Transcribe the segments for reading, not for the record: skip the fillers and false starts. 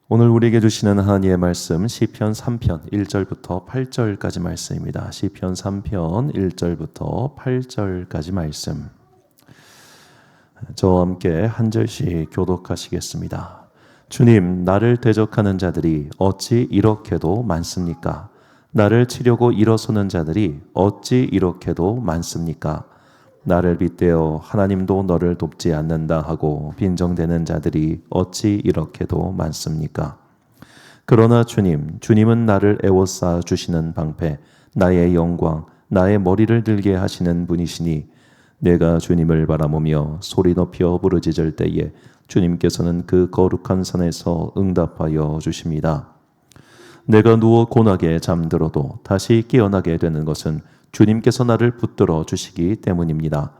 오늘 우리에게 주시는 하나님의 말씀 시편 3편 1절부터 8절까지 말씀입니다. 시편 3편 1절부터 8절까지 말씀. 저와 함께 한 절씩 교독하시겠습니다. 주님, 나를 대적하는 자들이 어찌 이렇게도 많습니까? 나를 치려고 일어서는 자들이 어찌 이렇게도 많습니까? 나를 빗대어 하나님도 너를 돕지 않는다 하고 빈정대는 자들이 어찌 이렇게도 많습니까? 그러나 주님은 나를 애워싸 주시는 방패, 나의 영광, 나의 머리를 들게 하시는 분이시니 내가 주님을 바라보며 소리 높여 부르짖을 때에 주님께서는 그 거룩한 산에서 응답하여 주십니다. 내가 누워 고나게 잠들어도 다시 깨어나게 되는 것은 주님께서 나를 붙들어 주시기 때문입니다.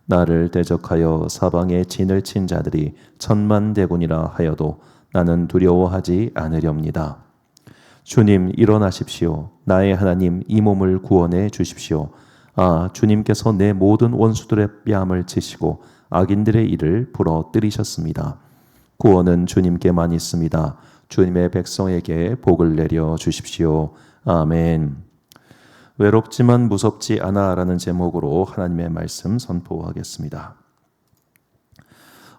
나를 대적하여 사방에 진을 친 자들이 천만대군이라 하여도 나는 두려워하지 않으렵니다. 주님, 일어나십시오. 나의 하나님, 이 몸을 구원해 주십시오. 주님께서 내 모든 원수들의 뺨을 치시고 악인들의 일을 부러뜨리셨습니다. 구원은 주님께만 있습니다. 주님의 백성에게 복을 내려 주십시오. 아멘. 외롭지만 무섭지 않아라는 제목으로 하나님의 말씀 선포하겠습니다.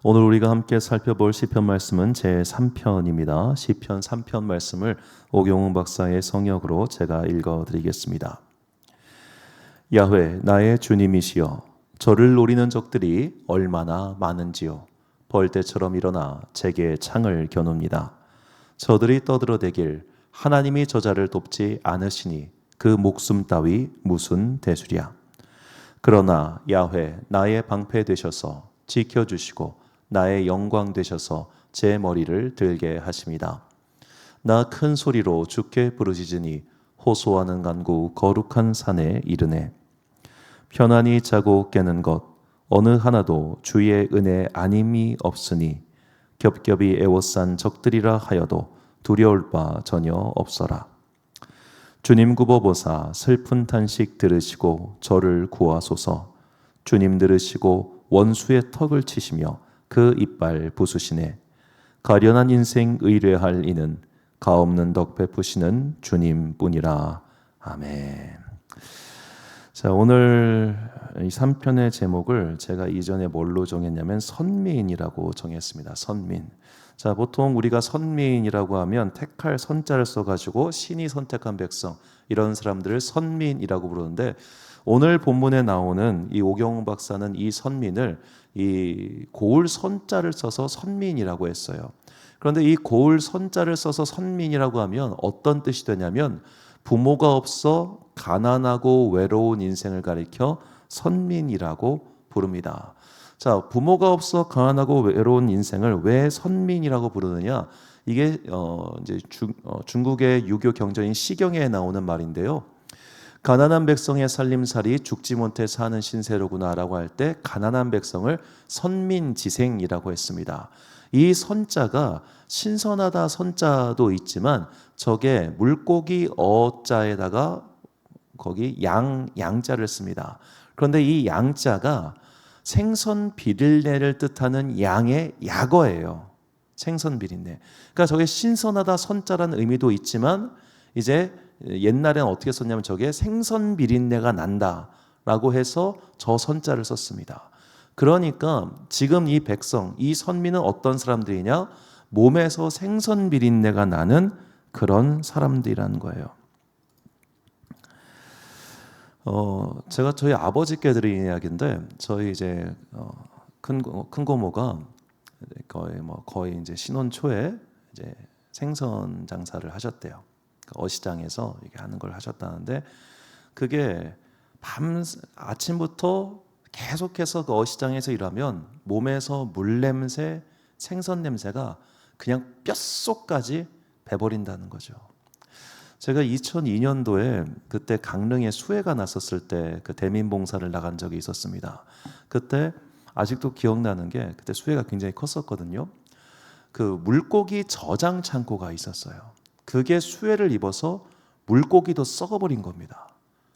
오늘 우리가 함께 살펴볼 시편 말씀은 제3편입니다. 시편 3편 말씀을 오경훈 박사의 성역으로 제가 읽어드리겠습니다. 야훼, 나의 주님이시여, 저를 노리는 적들이 얼마나 많은지요. 벌떼처럼 일어나 제게 창을 겨눕니다. 저들이 떠들어대길 하나님이 저자를 돕지 않으시니 그 목숨 따위 무슨 대수랴. 그러나 야훼, 나의 방패 되셔서 지켜주시고 나의 영광 되셔서 제 머리를 들게 하십니다. 나 큰 소리로 주께 부르짖으니 호소하는 간구 거룩한 산에 이르네. 편안히 자고 깨는 것 어느 하나도 주의 은혜 아님이 없으니 겹겹이 애워싼 적들이라 하여도 두려울 바 전혀 없어라. 주님 굽어보사 슬픈 탄식 들으시고 저를 구하소서. 주님 들으시고 원수의 턱을 치시며 그 이빨 부수시네. 가련한 인생 의뢰할 이는 가없는 덕 베푸시는 주님뿐이라. 아멘. 자, 오늘 이 3편의 제목을 제가 이전에 뭘로 정했냐면 선민이라고 정했습니다. 선민. 자, 보통 우리가 선민이라고 하면 택할 선자를 써가지고 신이 선택한 백성, 이런 사람들을 선민이라고 부르는데, 오늘 본문에 나오는 이 오경훈 박사는 이 선민을 이 고을 선자를 써서 선민이라고 했어요. 그런데 이 고을 선자를 써서 선민이라고 하면 어떤 뜻이 되냐면 부모가 없어 가난하고 외로운 인생을 가리켜 선민이라고 부릅니다. 자, 부모가 없어 가난하고 외로운 인생을 왜 선민이라고 부르느냐? 이게 이제 중국의 유교 경전인 시경에 나오는 말인데요. 가난한 백성의 살림살이 죽지 못해 사는 신세로구나라고 할 때 가난한 백성을 선민지생이라고 했습니다. 이 선자가 신선하다 선자도 있지만 저게 물고기 어자에다가 거기 양자를 씁니다. 그런데 이 양자가 생선 비린내를 뜻하는 양의 약어예요. 생선 비린내. 그러니까 저게 신선하다 선자라는 의미도 있지만 이제 옛날에는 어떻게 썼냐면 저게 생선 비린내가 난다라고 해서 저 선자를 썼습니다. 그러니까 지금 이 백성, 이 선민은 어떤 사람들이냐? 몸에서 생선 비린내가 나는 그런 사람들이라는 거예요. 제가 저희 아버지께 드린 이야기인데, 저희 이제 큰 고모가 거의 이제 신혼 초에 이제 생선 장사를 하셨대요. 어시장에서 이렇게 하는 걸 하셨다는데, 그게 아침부터 계속해서 그 어시장에서 일하면 몸에서 물 냄새, 생선 냄새가 그냥 뼛속까지 배버린다는 거죠. 제가 2002년도에 그때 강릉에 수해가 났었을 때 그 대민봉사를 나간 적이 있었습니다. 그때 아직도 기억나는 게, 그때 수해가 굉장히 컸었거든요. 그 물고기 저장 창고가 있었어요. 그게 수해를 입어서 물고기도 썩어버린 겁니다.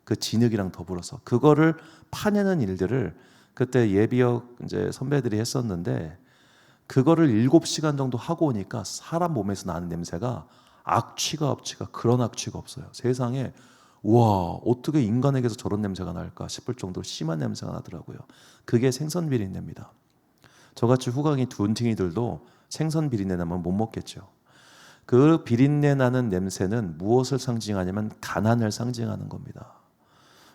그 진흙이랑 더불어서 그거를 파내는 일들을 그때 예비역 이제 선배들이 했었는데, 그거를 7시간 정도 하고 오니까 사람 몸에서 나는 냄새가 악취가 없취가 그런 악취가 없어요. 세상에 와 어떻게 인간에게서 저런 냄새가 날까 싶을 정도로 심한 냄새가 나더라고요. 그게 생선 비린내입니다. 저같이 후광이 둔팅이들도 생선 비린내 나면 못 먹겠죠. 그 비린내 나는 냄새는 무엇을 상징하냐면 가난을 상징하는 겁니다.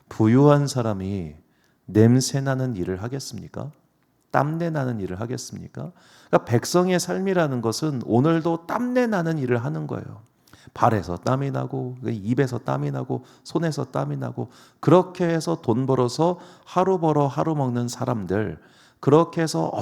부유한 사람이 냄새 나는 일을 하겠습니까? 땀내 나는 일을 하겠습니까? 그러니까 백성의 삶이라는 것은 오늘도 땀내 나는 일을 하는 거예요. 발에서 땀이 나고 입에서 땀이 나고 손에서 땀이 나고 그렇게 해서 돈 벌어서 하루 벌어 하루 먹는 사람들, 그렇게 해서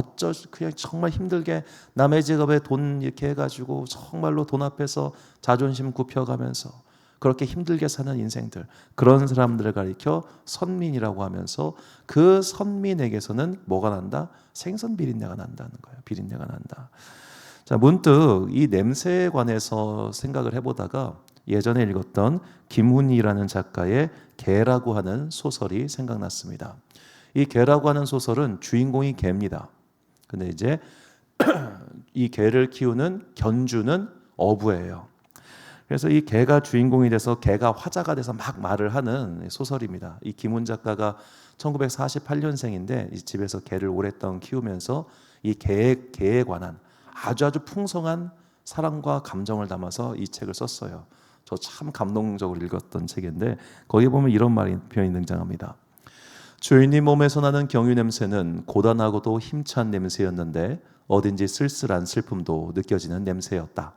그냥 정말 힘들게 남의 직업에 돈 이렇게 해가지고 정말로 돈 앞에서 자존심 굽혀가면서 그렇게 힘들게 사는 인생들, 그런 사람들을 가리켜 선민이라고 하면서 그 선민에게서는 뭐가 난다? 생선 비린내가 난다는 거예요. 비린내가 난다. 자, 문득 이 냄새에 관해서 생각을 해보다가 예전에 읽었던 김훈이라는 작가의 개라고 하는 소설이 생각났습니다. 이 개라고 하는 소설은 주인공이 개입니다. 근데 이제 이 개를 키우는 견주는 어부예요. 그래서 이 개가 주인공이 돼서 개가 화자가 돼서 막 말을 하는 소설입니다. 이 김훈 작가가 1948년생인데 이 집에서 개를 오랫동안 키우면서 이 개에 관한 아주 풍성한 사랑과 감정을 담아서 이 책을 썼어요. 저 참 감동적으로 읽었던 책인데 거기 보면 이런 표현이 등장합니다. 주인님 몸에서 나는 경유 냄새는 고단하고도 힘찬 냄새였는데 어딘지 쓸쓸한 슬픔도 느껴지는 냄새였다.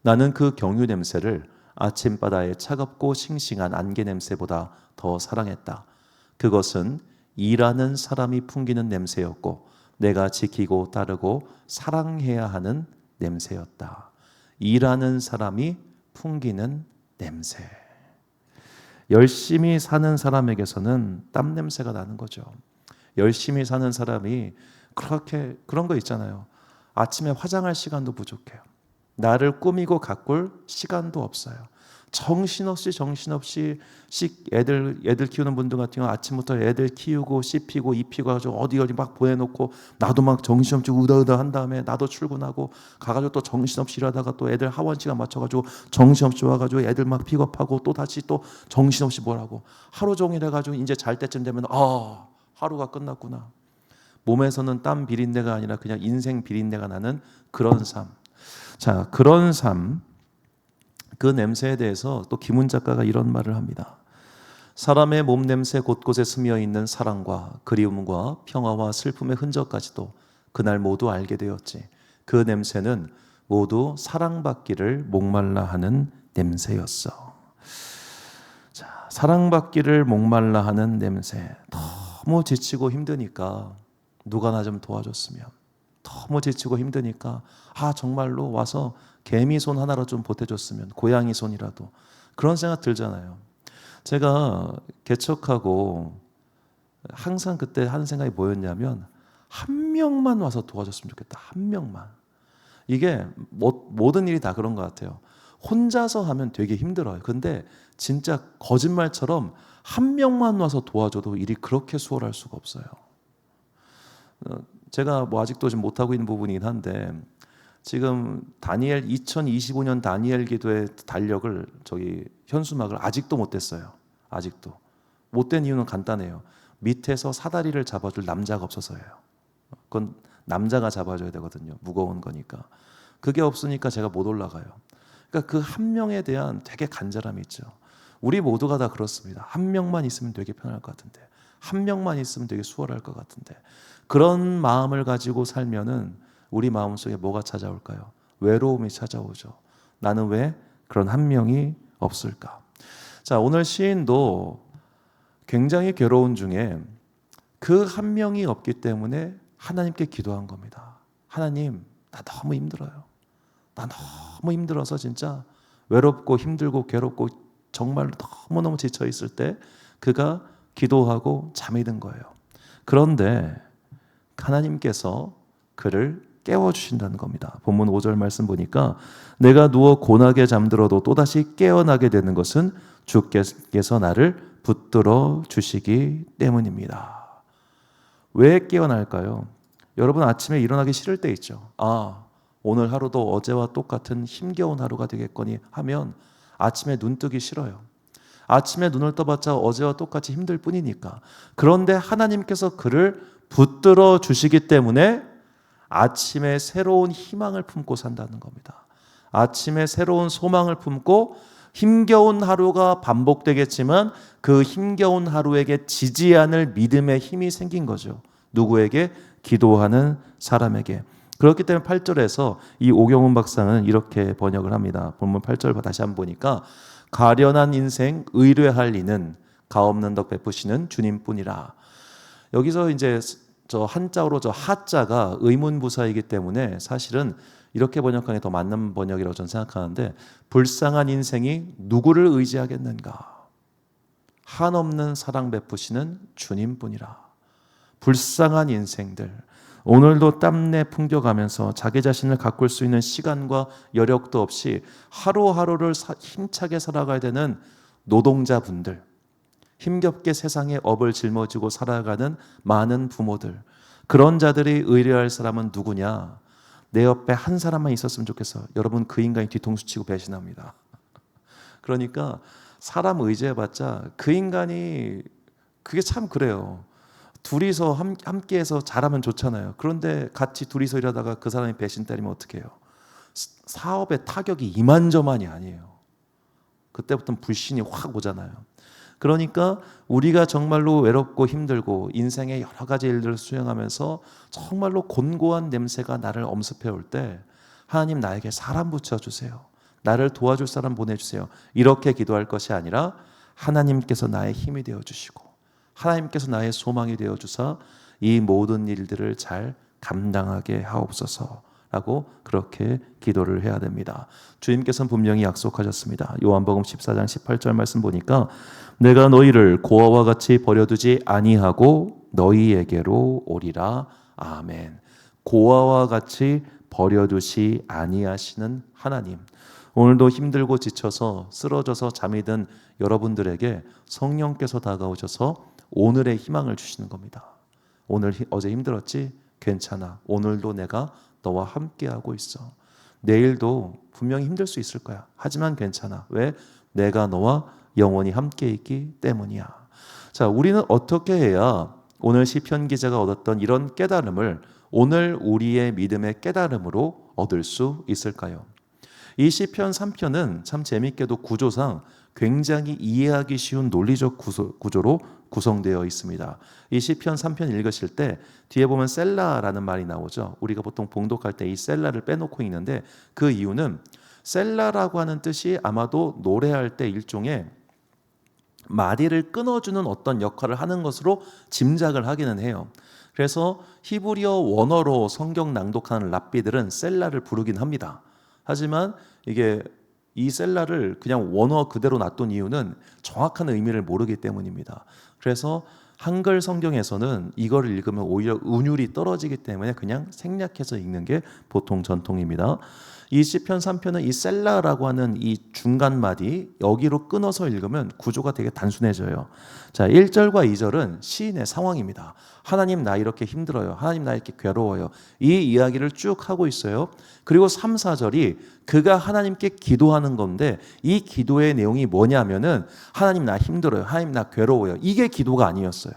나는 그 경유 냄새를 아침바다의 차갑고 싱싱한 안개 냄새보다 더 사랑했다. 그것은 일하는 사람이 풍기는 냄새였고 내가 지키고 따르고 사랑해야 하는 냄새였다. 일하는 사람이 풍기는 냄새. 열심히 사는 사람에게서는 땀 냄새가 나는 거죠. 열심히 사는 사람이 그렇게 그런 거 있잖아요. 아침에 화장할 시간도 부족해요. 나를 꾸미고 가꿀 시간도 없어요. 정신없이 애들 키우는 분들 같은 경우 아침부터 애들 키우고 씹히고 입히고 가지고 어디 막 보내놓고 나도 막 정신없이 우다우다 한 다음에 나도 출근하고 가가지고 또 정신없이 일하다가 또 애들 하원 시간 맞춰가지고 정신없이 와가지고 애들 막 픽업하고 또 다시 또 정신없이 뭐라고 하루 종일 해가지고 이제 잘 때쯤 되면 하루가 끝났구나. 몸에서는 땀 비린내가 아니라 그냥 인생 비린내가 나는 그런 삶. 자, 그런 삶, 그 냄새에 대해서 또 김훈 작가가 이런 말을 합니다. 사람의 몸 냄새 곳곳에 스며 있는 사랑과 그리움과 평화와 슬픔의 흔적까지도 그날 모두 알게 되었지. 그 냄새는 모두 사랑받기를 목말라 하는 냄새였어. 자, 사랑받기를 목말라 하는 냄새. 너무 지치고 힘드니까 누가 나 좀 도와줬으면. 너무 지치고 힘드니까 정말로 와서 개미 손 하나로 좀 보태줬으면, 고양이 손이라도. 그런 생각 들잖아요. 제가 개척하고 항상 그때 하는 생각이 뭐였냐면 한 명만 와서 도와줬으면 좋겠다. 한 명만. 이게 모든 일이 다 그런 것 같아요. 혼자서 하면 되게 힘들어요. 근데 진짜 거짓말처럼 한 명만 와서 도와줘도 일이 그렇게 수월할 수가 없어요. 제가 아직도 좀 못하고 있는 부분이긴 한데 지금 2025년 다니엘 기도의 달력을 현수막을 아직도 못했어요. 아직도 못된 이유는 간단해요. 밑에서 사다리를 잡아줄 남자가 없어서예요. 그건 남자가 잡아줘야 되거든요. 무거운 거니까. 그게 없으니까 제가 못 올라가요. 그러니까 그 한 명에 대한 되게 간절함이 있죠. 우리 모두가 다 그렇습니다. 한 명만 있으면 되게 편할 것 같은데, 한 명만 있으면 되게 수월할 것 같은데, 그런 마음을 가지고 살면은 우리 마음속에 뭐가 찾아올까요? 외로움이 찾아오죠. 나는 왜 그런 한 명이 없을까? 자, 오늘 시인도 굉장히 괴로운 중에 그 한 명이 없기 때문에 하나님께 기도한 겁니다. 하나님, 나 너무 힘들어요. 나 너무 힘들어서 진짜 외롭고 힘들고 괴롭고 정말 너무너무 지쳐 있을 때 그가 기도하고 잠이 든 거예요. 그런데 하나님께서 그를 깨워주신다는 겁니다. 본문 5절 말씀 보니까 내가 누워 고나게 잠들어도 또다시 깨어나게 되는 것은 주께서 나를 붙들어 주시기 때문입니다. 왜 깨어날까요? 여러분 아침에 일어나기 싫을 때 있죠. 오늘 하루도 어제와 똑같은 힘겨운 하루가 되겠거니 하면 아침에 눈 뜨기 싫어요. 아침에 눈을 떠봤자 어제와 똑같이 힘들 뿐이니까. 그런데 하나님께서 그를 붙들어 주시기 때문에 아침에 새로운 희망을 품고 산다는 겁니다. 아침에 새로운 소망을 품고 힘겨운 하루가 반복되겠지만 그 힘겨운 하루에게 지지 않을 믿음의 힘이 생긴 거죠. 누구에게? 기도하는 사람에게. 그렇기 때문에 8절에서 이 오경훈 박사는 이렇게 번역을 합니다. 본문 8절 다시 한번 보니까 가련한 인생 의뢰할 이는 가없는 덕 베푸시는 주님뿐이라. 여기서 이제 저 한자어로 저 하자가 의문부사이기 때문에 사실은 이렇게 번역하는 게 더 맞는 번역이라고 저는 생각하는데, 불쌍한 인생이 누구를 의지하겠는가? 한없는 사랑 베푸시는 주님뿐이라. 불쌍한 인생들, 오늘도 땀내 풍겨가면서 자기 자신을 가꿀 수 있는 시간과 여력도 없이 하루하루를 힘차게 살아가야 되는 노동자분들, 힘겹게 세상에 업을 짊어지고 살아가는 많은 부모들, 그런 자들이 의뢰할 사람은 누구냐? 내 옆에 한 사람만 있었으면 좋겠어. 여러분, 그 인간이 뒤통수 치고 배신합니다. 그러니까 사람 의지해봤자 그 인간이, 그게 참 그래요. 둘이서 함께해서 잘하면 좋잖아요. 그런데 같이 둘이서 일하다가 그 사람이 배신 때리면 어떻게 해요? 사업의 타격이 이만저만이 아니에요. 그때부터는 불신이 확 오잖아요. 그러니까 우리가 정말로 외롭고 힘들고 인생의 여러 가지 일들을 수행하면서 정말로 곤고한 냄새가 나를 엄습해 올 때, 하나님 나에게 사람 붙여주세요. 나를 도와줄 사람 보내주세요. 이렇게 기도할 것이 아니라 하나님께서 나의 힘이 되어주시고 하나님께서 나의 소망이 되어주사 이 모든 일들을 잘 감당하게 하옵소서 라고 그렇게 기도를 해야 됩니다. 주님께서는 분명히 약속하셨습니다. 요한복음 14장 18절 말씀 보니까 내가 너희를 고아와 같이 버려두지 아니하고 너희에게로 오리라. 아멘. 고아와 같이 버려두시 아니하시는 하나님, 오늘도 힘들고 지쳐서 쓰러져서 잠이 든 여러분들에게 성령께서 다가오셔서 오늘의 희망을 주시는 겁니다. 어제 힘들었지? 괜찮아. 오늘도 내가 너와 함께하고 있어. 내일도 분명히 힘들 수 있을 거야. 하지만 괜찮아. 왜? 내가 너와 영원히 함께 있기 때문이야. 자, 우리는 어떻게 해야 오늘 시편 기자가 얻었던 이런 깨달음을 오늘 우리의 믿음의 깨달음으로 얻을 수 있을까요? 이 시편 3편은 참 재미있게도 구조상 굉장히 이해하기 쉬운 논리적 구조로 구성되어 있습니다. 이 시편 3편 읽으실 때 뒤에 보면 셀라라는 말이 나오죠. 우리가 보통 봉독할 때 이 셀라를 빼놓고 있는데, 그 이유는 셀라라고 하는 뜻이 아마도 노래할 때 일종의 마디를 끊어주는 어떤 역할을 하는 것으로 짐작을 하기는 해요. 그래서 히브리어 원어로 성경 낭독하는 랍비들은 셀라를 부르긴 합니다. 하지만 이게 이 셀라를 그냥 원어 그대로 놔둔 이유는 정확한 의미를 모르기 때문입니다. 그래서 한글 성경에서는 이거를 읽으면 오히려 운율이 떨어지기 때문에 그냥 생략해서 읽는 게 보통 전통입니다. 이 시편 3편은 이 셀라라고 하는 이 중간 마디 여기로 끊어서 읽으면 구조가 되게 단순해져요. 자, 1절과 2절은 시인의 상황입니다. 하나님 나 이렇게 힘들어요. 하나님 나 이렇게 괴로워요. 이 이야기를 쭉 하고 있어요. 그리고 3, 4절이 그가 하나님께 기도하는 건데, 이 기도의 내용이 뭐냐면은 하나님 나 힘들어요. 하나님 나 괴로워요. 이게 기도가 아니었어요.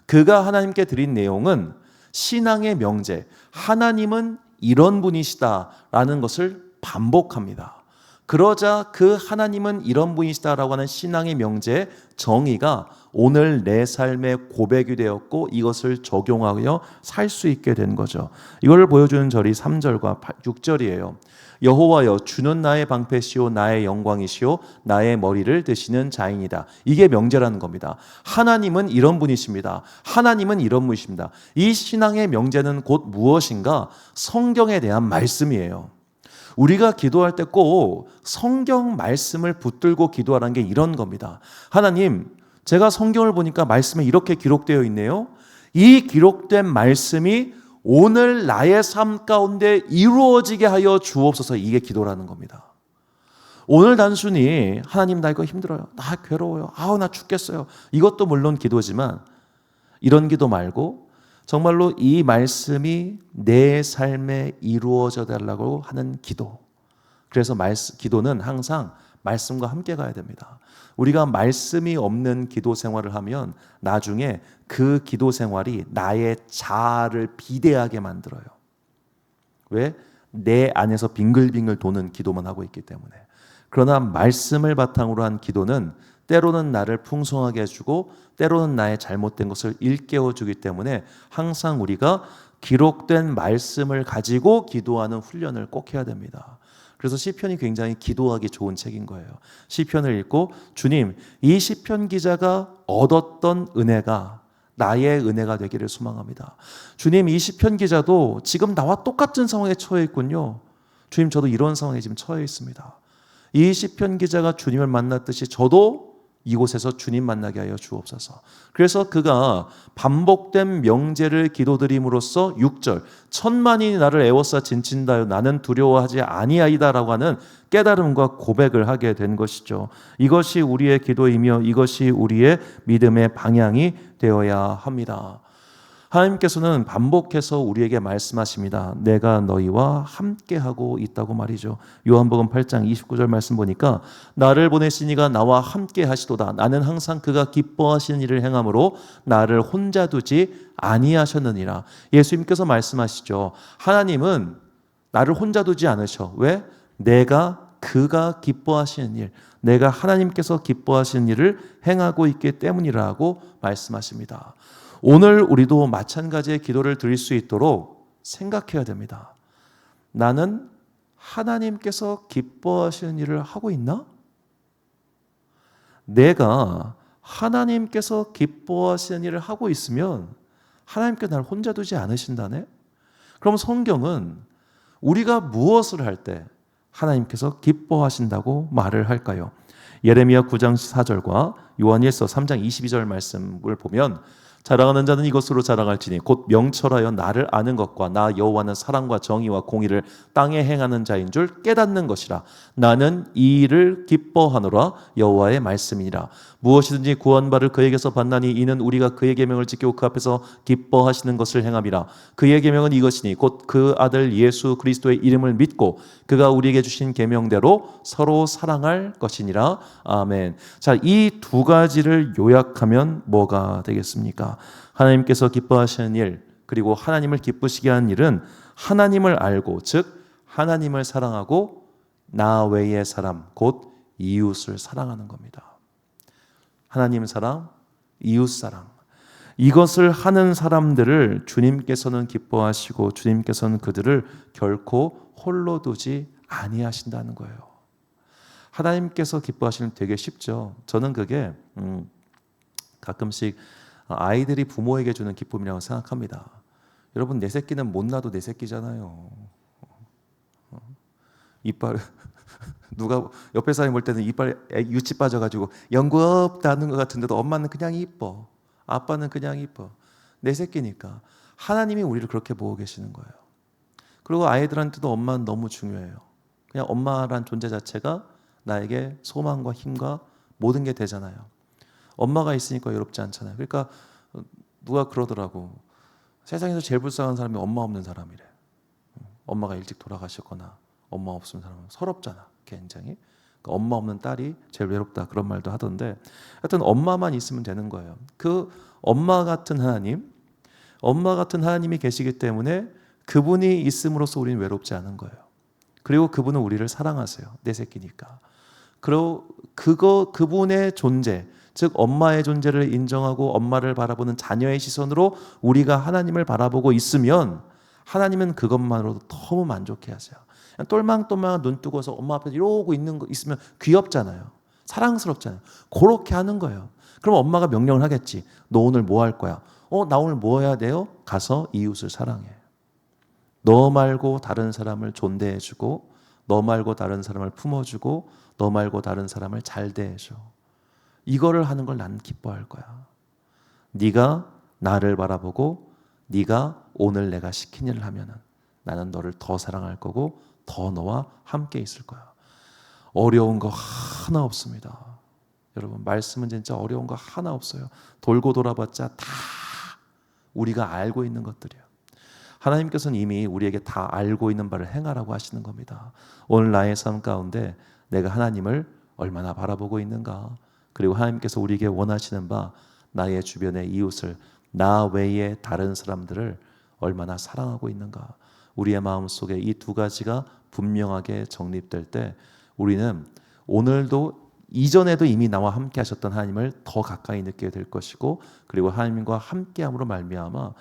그가 하나님께 드린 내용은 신앙의 명제, 하나님은 이런 분이시다라는 것을 반복합니다. 그러자 그 하나님은 이런 분이시다라고 하는 신앙의 명제의 정의가 오늘 내 삶의 고백이 되었고 이것을 적용하여 살 수 있게 된 거죠. 이걸 보여주는 절이 3절과 6절이에요. 여호와여 주는 나의 방패시오 나의 영광이시오 나의 머리를 드시는 자인이다. 이게 명제라는 겁니다. 하나님은 이런 분이십니다. 하나님은 이런 분이십니다. 이 신앙의 명제는 곧 무엇인가? 성경에 대한 말씀이에요. 우리가 기도할 때 꼭 성경 말씀을 붙들고 기도하라는 게 이런 겁니다. 하나님, 제가 성경을 보니까 말씀에 이렇게 기록되어 있네요. 이 기록된 말씀이 오늘 나의 삶 가운데 이루어지게 하여 주옵소서. 이게 기도라는 겁니다. 오늘 단순히 하나님 나 이거 힘들어요. 나 괴로워요. 나 죽겠어요. 이것도 물론 기도지만 이런 기도 말고 정말로 이 말씀이 내 삶에 이루어져 달라고 하는 기도. 그래서 기도는 항상 말씀과 함께 가야 됩니다. 우리가 말씀이 없는 기도 생활을 하면 나중에 그 기도 생활이 나의 자아를 비대하게 만들어요. 왜? 내 안에서 빙글빙글 도는 기도만 하고 있기 때문에. 그러나 말씀을 바탕으로 한 기도는 때로는 나를 풍성하게 해주고 때로는 나의 잘못된 것을 일깨워 주기 때문에 항상 우리가 기록된 말씀을 가지고 기도하는 훈련을 꼭 해야 됩니다. 그래서 시편이 굉장히 기도하기 좋은 책인 거예요. 시편을 읽고 주님, 이 시편 기자가 얻었던 은혜가 나의 은혜가 되기를 소망합니다. 주님, 이 시편 기자도 지금 나와 똑같은 상황에 처해 있군요. 주님, 저도 이런 상황에 지금 처해 있습니다. 이 시편 기자가 주님을 만났듯이 저도 이곳에서 주님 만나게 하여 주옵소서. 그래서 그가 반복된 명제를 기도드림으로써 6절 천만이 나를 애워싸 진친다여 나는 두려워하지 아니하이다라고 하는 깨달음과 고백을 하게 된 것이죠. 이것이 우리의 기도이며 이것이 우리의 믿음의 방향이 되어야 합니다. 하나님께서는 반복해서 우리에게 말씀하십니다. 내가 너희와 함께하고 있다고 말이죠. 요한복음 8장 29절 말씀 보니까 나를 보내신 이가 나와 함께 하시도다. 나는 항상 그가 기뻐하시는 일을 행함으로 나를 혼자 두지 아니하셨느니라. 예수님께서 말씀하시죠. 하나님은 나를 혼자 두지 않으셔. 왜? 그가 기뻐하시는 일, 내가 하나님께서 기뻐하시는 일을 행하고 있기 때문이라고 말씀하십니다. 오늘 우리도 마찬가지의 기도를 드릴 수 있도록 생각해야 됩니다. 나는 하나님께서 기뻐하시는 일을 하고 있나? 내가 하나님께서 기뻐하시는 일을 하고 있으면 하나님께서 나를 혼자 두지 않으신다네? 그럼 성경은 우리가 무엇을 할 때 하나님께서 기뻐하신다고 말을 할까요? 예레미야 9장 4절과 요한일서 3장 22절 말씀을 보면 자랑하는 자는 이것으로 자랑할지니 곧 명철하여 나를 아는 것과 나 여호와는 사랑과 정의와 공의를 땅에 행하는 자인 줄 깨닫는 것이라. 나는 이 일을 기뻐하노라. 여호와의 말씀이니라. 무엇이든지 구한 바를 그에게서 받나니 이는 우리가 그의 계명을 지키고 그 앞에서 기뻐하시는 것을 행함이라. 그의 계명은 이것이니 곧 그 아들 예수 그리스도의 이름을 믿고 그가 우리에게 주신 계명대로 서로 사랑할 것이니라. 아멘. 자, 이 두 가지를 요약하면 뭐가 되겠습니까? 하나님께서 기뻐하시는 일, 그리고 하나님을 기쁘시게 하는 일은 하나님을 알고, 즉 하나님을 사랑하고 나 외의 사람, 곧 이웃을 사랑하는 겁니다. 하나님 사랑, 이웃 사랑. 이것을 하는 사람들을 주님께서는 기뻐하시고 주님께서는 그들을 결코 홀로 두지 아니하신다는 거예요. 하나님께서 기뻐하시면 되게 쉽죠. 저는 그게 가끔씩 아이들이 부모에게 주는 기쁨이라고 생각합니다. 여러분, 내 새끼는 못 낳아도 내 새끼잖아요. 이빨 누가 옆에 사람이 볼 때는 이빨 유치 빠져가지고 연구 없다는 것 같은데도 엄마는 그냥 이뻐. 아빠는 그냥 이뻐. 내 새끼니까. 하나님이 우리를 그렇게 보고 계시는 거예요. 그리고 아이들한테도 엄마는 너무 중요해요. 그냥 엄마란 존재 자체가 나에게 소망과 힘과 모든 게 되잖아요. 엄마가 있으니까 외롭지 않잖아요. 그러니까 누가 그러더라고. 세상에서 제일 불쌍한 사람이 엄마 없는 사람이래. 엄마가 일찍 돌아가셨거나 엄마 없으면 사람은 서럽잖아. 굉장히. 그러니까 엄마 없는 딸이 제일 외롭다, 그런 말도 하던데, 하여튼 엄마만 있으면 되는 거예요. 그 엄마 같은 하나님이 계시기 때문에 그분이 있음으로써 우리는 외롭지 않은 거예요. 그리고 그분은 우리를 사랑하세요. 내 새끼니까. 그리고 그분의 존재, 즉 엄마의 존재를 인정하고 엄마를 바라보는 자녀의 시선으로 우리가 하나님을 바라보고 있으면 하나님은 그것만으로도 너무 만족해 하세요. 똘망똘망한 눈 뜨고서 엄마 앞에 이러고 있으면 귀엽잖아요. 사랑스럽잖아요. 그렇게 하는 거예요. 그럼 엄마가 명령을 하겠지. 너 오늘 뭐 할 거야? 나 오늘 뭐 해야 돼요? 가서 이웃을 사랑해. 너 말고 다른 사람을 존대해주고, 너 말고 다른 사람을 품어주고, 너 말고 다른 사람을 잘 대해줘. 이거를 하는 걸 난 기뻐할 거야. 네가 나를 바라보고 네가 오늘 내가 시킨 일을 하면은 나는 너를 더 사랑할 거고 더 너와 함께 있을 거야. 어려운 거 하나 없습니다. 여러분, 말씀은 진짜 어려운 거 하나 없어요. 돌고 돌아봤자 다 우리가 알고 있는 것들이에요. 하나님께서는 이미 우리에게 다 알고 있는 바를 행하라고 하시는 겁니다. 오늘 나의 삶 가운데 내가 하나님을 얼마나 바라보고 있는가, 그리고 하나님께서 우리에게 원하시는 바, 나의 주변의 이웃을, 나 외에 다른 사람들을 얼마나 사랑하고 있는가, 우리의 마음속에 이 두 가지가 분명하게 정립될 때 우리는 오늘도 이전에도 이미 나와 함께 하셨던 하나님을 더 가까이 느끼게 될 것이고, 그리고 하나님과 함께함으로 말미암아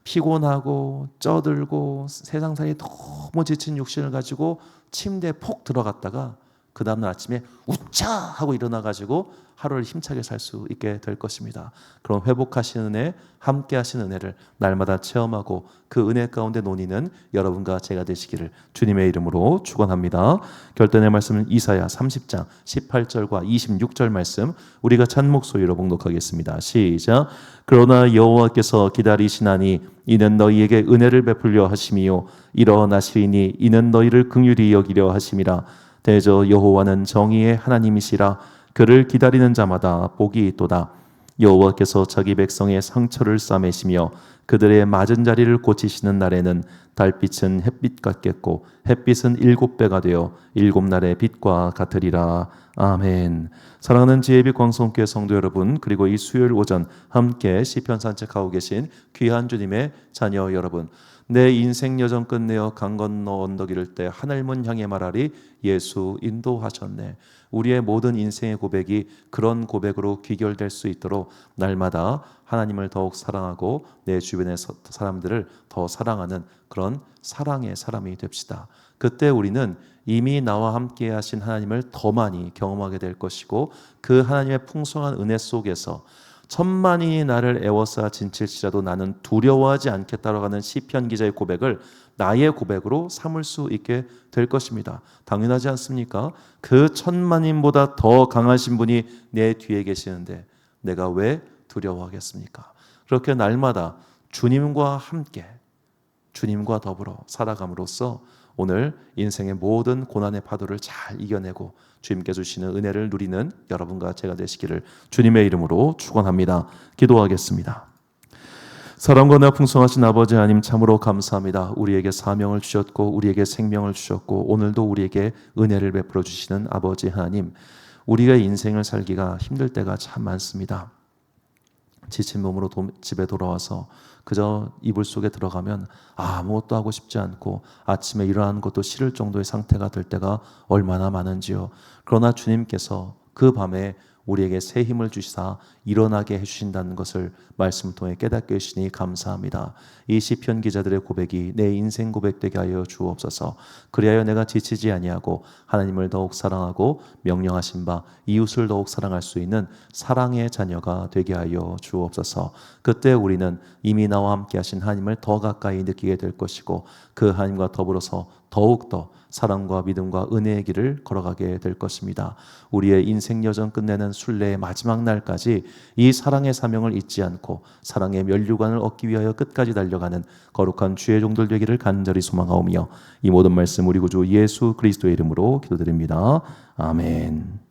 피곤하고 쪄들고 세상살이 너무 지친 육신을 가지고 침대에 폭 들어갔다가 그 다음날 아침에 우차 하고 일어나가지고 하루를 힘차게 살 수 있게 될 것입니다. 그런 회복하시는 은혜, 함께 하시는 은혜를 날마다 체험하고 그 은혜 가운데 논의는 여러분과 제가 되시기를 주님의 이름으로 축원합니다. 결단의 말씀은 이사야 30장 18절과 26절 말씀, 우리가 찬 목소리로 봉독하겠습니다. 시작. 그러나 여호와께서 기다리시나니 이는 너희에게 은혜를 베풀려 하심이요 일어나시리니 이는 너희를 긍휼히 여기려 하심이라. 대저 여호와는 정의의 하나님이시라. 그를 기다리는 자마다 복이 있도다. 여호와께서 자기 백성의 상처를 싸매시며 그들의 맞은 자리를 고치시는 날에는 달빛은 햇빛 같겠고 햇빛은 7배가 되어 7날의 빛과 같으리라. 아멘. 사랑하는 지혜빛 광성교회 성도 여러분, 그리고 이 수요일 오전 함께 시편 산책하고 계신 귀한 주님의 자녀 여러분, 내 인생 여정 끝내어 강 건너 언덕 이를 때 하늘문 향해 말하리 예수 인도하셨네. 우리의 모든 인생의 고백이 그런 고백으로 귀결될 수 있도록 날마다 하나님을 더욱 사랑하고 내 주변의 사람들을 더 사랑하는 그런 사랑의 사람이 됩시다. 그때 우리는 이미 나와 함께 하신 하나님을 더 많이 경험하게 될 것이고, 그 하나님의 풍성한 은혜 속에서 천만인이 나를 애워싸 진칠지라도 나는 두려워하지 않겠다라고 하는 시편 기자의 고백을 나의 고백으로 삼을 수 있게 될 것입니다. 당연하지 않습니까? 그 천만인보다 더 강하신 분이 내 뒤에 계시는데 내가 왜 두려워하겠습니까? 그렇게 날마다 주님과 함께, 주님과 더불어 살아감으로써 오늘 인생의 모든 고난의 파도를 잘 이겨내고 주님께 주시는 은혜를 누리는 여러분과 제가 되시기를 주님의 이름으로 축원합니다. 기도하겠습니다. 사랑과 은혜가 풍성하신 아버지 하나님, 참으로 감사합니다. 우리에게 사명을 주셨고 우리에게 생명을 주셨고 오늘도 우리에게 은혜를 베풀어 주시는 아버지 하나님, 우리가 인생을 살기가 힘들 때가 참 많습니다. 지친 몸으로 집에 돌아와서 그저 이불 속에 들어가면 아무것도 하고 싶지 않고 아침에 일어나는 것도 싫을 정도의 상태가 될 때가 얼마나 많은지요. 그러나 주님께서 그 밤에 우리에게 새 힘을 주시사 일어나게 해주신다는 것을 말씀을 통해 깨닫게 해주시니 감사합니다. 이 시편 기자들의 고백이 내 인생 고백되게 하여 주옵소서. 그리하여 내가 지치지 아니하고 하나님을 더욱 사랑하고 명령하신 바 이웃을 더욱 사랑할 수 있는 사랑의 자녀가 되게 하여 주옵소서. 그때 우리는 이미 나와 함께 하신 하나님을 더 가까이 느끼게 될 것이고 그 하나님과 더불어서 더욱더 사랑과 믿음과 은혜의 길을 걸어가게 될 것입니다. 우리의 인생 여정 끝내는 순례의 마지막 날까지 이 사랑의 사명을 잊지 않고 사랑의 면류관을 얻기 위하여 끝까지 달려가는 거룩한 주의 종들 되기를 간절히 소망하오며 이 모든 말씀 우리 구주 예수 그리스도의 이름으로 기도드립니다. 아멘.